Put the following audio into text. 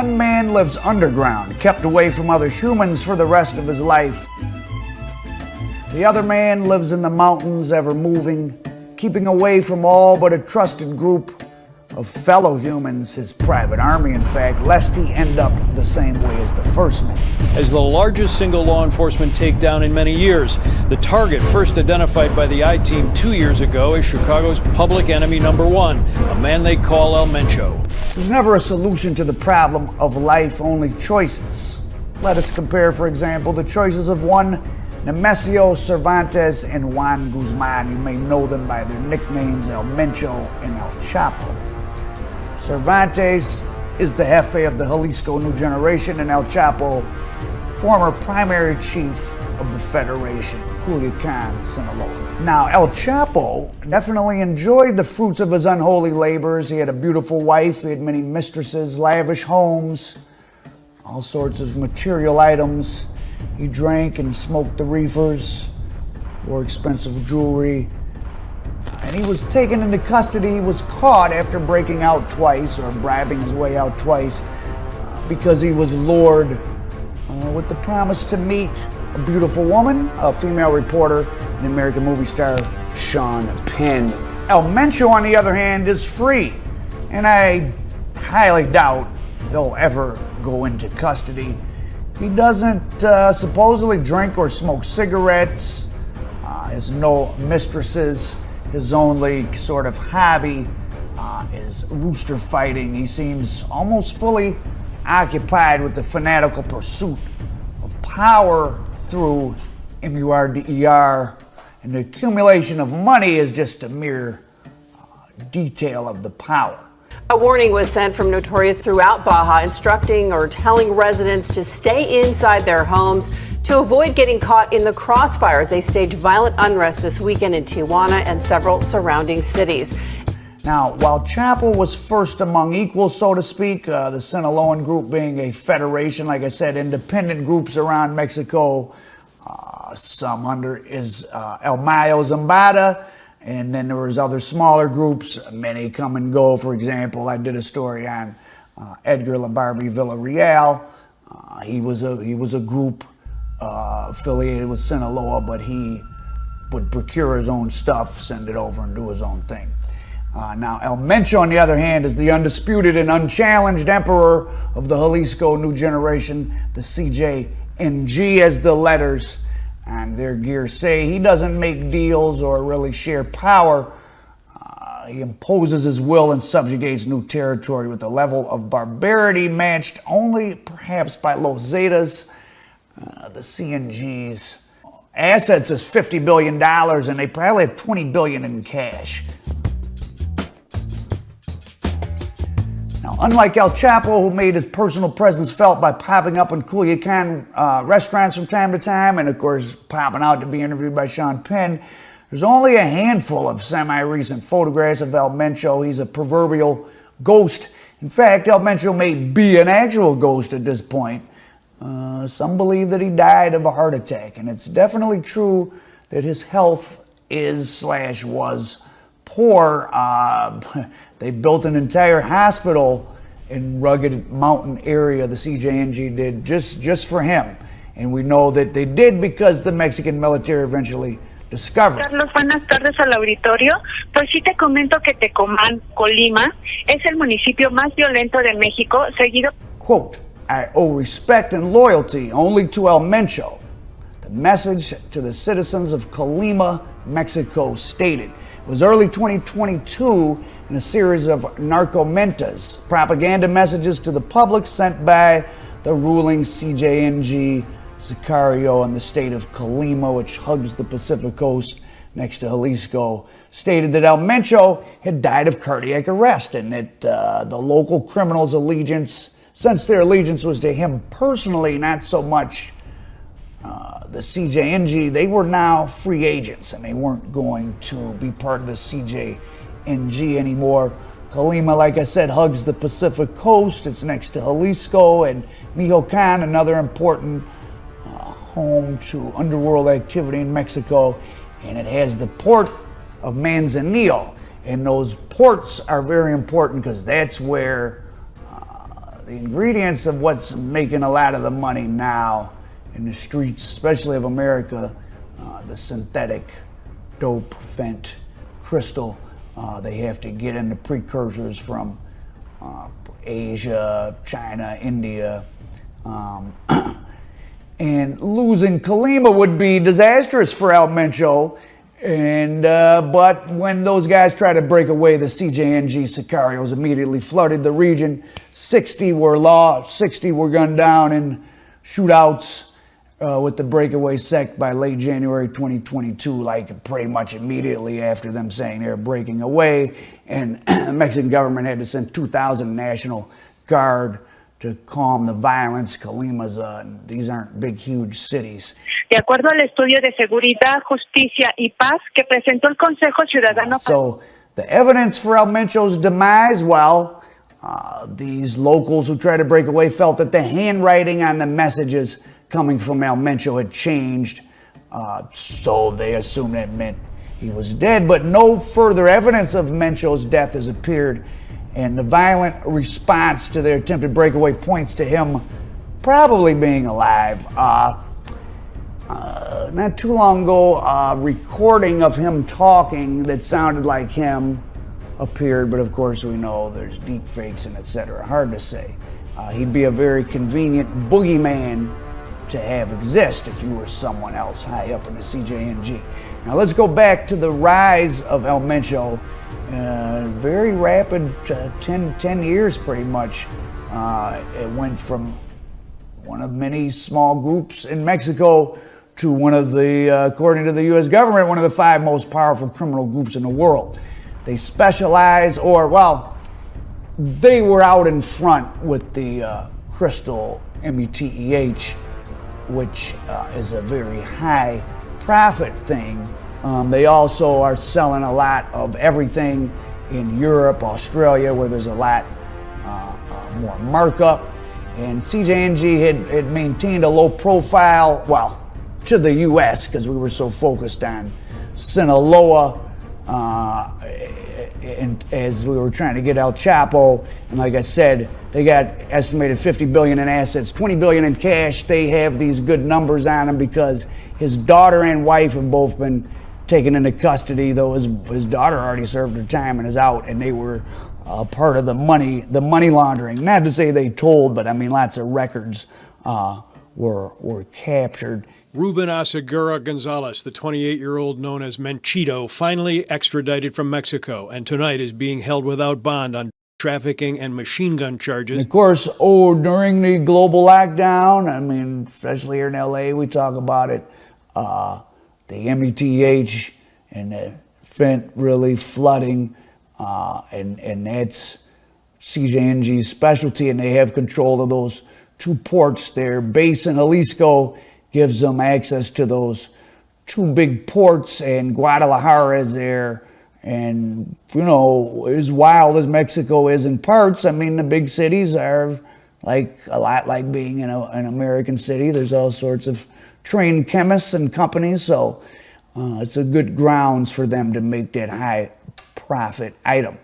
One man lives underground, kept away from other humans for the rest of his life. The other man lives in the mountains, ever moving, keeping away from all but a trusted group of fellow humans, his private army, in fact, lest he end up the same way as the first man. As the largest single law enforcement takedown in many years, the target first identified by the I-Team 2 years ago is Chicago's public enemy number one, a man they call El Mencho. There's never a solution to the problem of life, only choices. Let us compare, for example, the choices of one Nemesio Cervantes and Joaquin Guzman. You may know them by their nicknames El Mencho and El Chapo. Cervantes is the jefe of the Jalisco New Generation, and El Chapo, former primary chief of the Federation, Culiacan, Sinaloa. Now, El Chapo definitely enjoyed the fruits of his unholy labors. He had a beautiful wife, he had many mistresses, lavish homes, all sorts of material items. He drank and smoked the reefers, wore expensive jewelry, and he was taken into custody. He was caught after breaking out twice, or bribing his way out twice, because he was lured with the promise to meet a beautiful woman, a female reporter, and American movie star Sean Penn. El Mencho, on the other hand, is free, and I highly doubt he'll ever go into custody. He doesn't supposedly drink or smoke cigarettes, has no mistresses. His only sort of hobby is rooster fighting. He seems almost fully occupied with the fanatical pursuit of power through MURDER, and the accumulation of money is just a mere detail of the power. A warning was sent from Notorious throughout Baja, instructing or telling residents to stay inside their homes to avoid getting caught in the crossfire as they staged violent unrest this weekend in Tijuana and several surrounding cities. Now, while Chapo was first among equals, so to speak, the Sinaloan group being a federation, like I said, independent groups around Mexico, some under is El Mayo Zambada, and then there was other smaller groups, many come and go. For example, I did a story on Edgar LaBarbie Villarreal. He was a group affiliated with Sinaloa, but he would procure his own stuff, send it over, and do his own thing. Now, El Mencho, on the other hand, is the undisputed and unchallenged emperor of the Jalisco New Generation, the CJNG, as the letters and their gear say. He doesn't make deals or really share power. He imposes his will and subjugates new territory with a level of barbarity matched only perhaps by Los Zetas, the CNG's assets is $50 billion, and they probably have $20 billion in cash. Now, unlike El Chapo, who made his personal presence felt by popping up in Culiacan restaurants from time to time, and of course popping out to be interviewed by Sean Penn, there's only a handful of semi-recent photographs of El Mencho. He's a proverbial ghost. In fact, El Mencho may be an actual ghost at this point. Some believe that he died of a heart attack, and it's definitely true that his health was poor. They built an entire hospital in rugged mountain area, the CJNG did, just for him. And we know that they did because the Mexican military eventually discovered. Carlos, buenas tardes al auditorio. Pues sí te comento que Tecomán, Colima, es el municipio más violento de México, seguido... Quote, I owe respect and loyalty only to El Mencho. The message to the citizens of Colima, Mexico stated. It was early 2022 in a series of narcomentas, propaganda messages to the public sent by the ruling CJNG Sicario in the state of Colima, which hugs the Pacific coast next to Jalisco, stated that El Mencho had died of cardiac arrest, and that the local criminals' allegiance, since their allegiance was to him personally, not so much the CJNG, they were now free agents, and they weren't going to be part of the CJNG anymore. Colima, like I said, hugs the Pacific coast. It's next to Jalisco and Michoacan, another important home to underworld activity in Mexico, and it has the port of Manzanillo. And those ports are very important because that's where the ingredients of what's making a lot of the money now in the streets, especially of America, the synthetic dope, fent, crystal. They have to get into precursors from Asia, China, India. And losing Colima would be disastrous for El Mencho. But when those guys tried to break away, the CJNG sicarios immediately flooded the region. 60 were gunned down in shootouts with the breakaway sect by late January 2022, like pretty much immediately after them saying they were breaking away. And the Mexican government had to send 2,000 National Guard to calm the violence. Colima's, these aren't big, huge cities. De acuerdo al estudio de seguridad, justicia y paz que presentó el Consejo Ciudadano. So the evidence for El Mencho's demise, well, these locals who tried to break away felt that the handwriting on the messages coming from El Mencho had changed, so they assumed it meant he was dead. But no further evidence of Mencho's death has appeared, and the violent response to their attempted breakaway points to him probably being alive. Not too long ago, a recording of him talking that sounded like him appeared, but of course we know there's deep fakes and etc. Hard to say. He'd be a very convenient boogeyman to have exist if you were someone else high up in the CJNG. Now let's go back to the rise of El Mencho. Very rapid, 10 years pretty much. It went from one of many small groups in Mexico to one of the, according to the US government, one of the 5 most powerful criminal groups in the world. They specialize, they were out in front with the crystal METEH, which is a very high profit thing. They also are selling a lot of everything in Europe, Australia, where there's a lot more markup. And CJNG had maintained a low profile, well, to the US, because we were so focused on Sinaloa, and as we were trying to get El Chapo. And like I said, they got estimated $50 billion in assets, $20 billion in cash. They have these good numbers on him because his daughter and wife have both been taken into custody, though his daughter already served her time and is out, and they were part of the money laundering. Not to say they told, but I mean lots of records were captured. Ruben Oseguera Gonzalez, the 28-year-old known as Menchito, finally extradited from Mexico, and tonight is being held without bond on trafficking and machine gun charges. And of course, during the global lockdown, I mean, especially here in LA, we talk about it, the METH and the fent really flooding, and that's CJNG's specialty, and they have control of those 2 ports. Their base in Jalisco gives them access to those 2 big ports, and Guadalajara is there. And, you know, as wild as Mexico is in parts, I mean, the big cities are like a lot like being in an American city. There's all sorts of trained chemists and companies, so it's a good grounds for them to make that high profit item.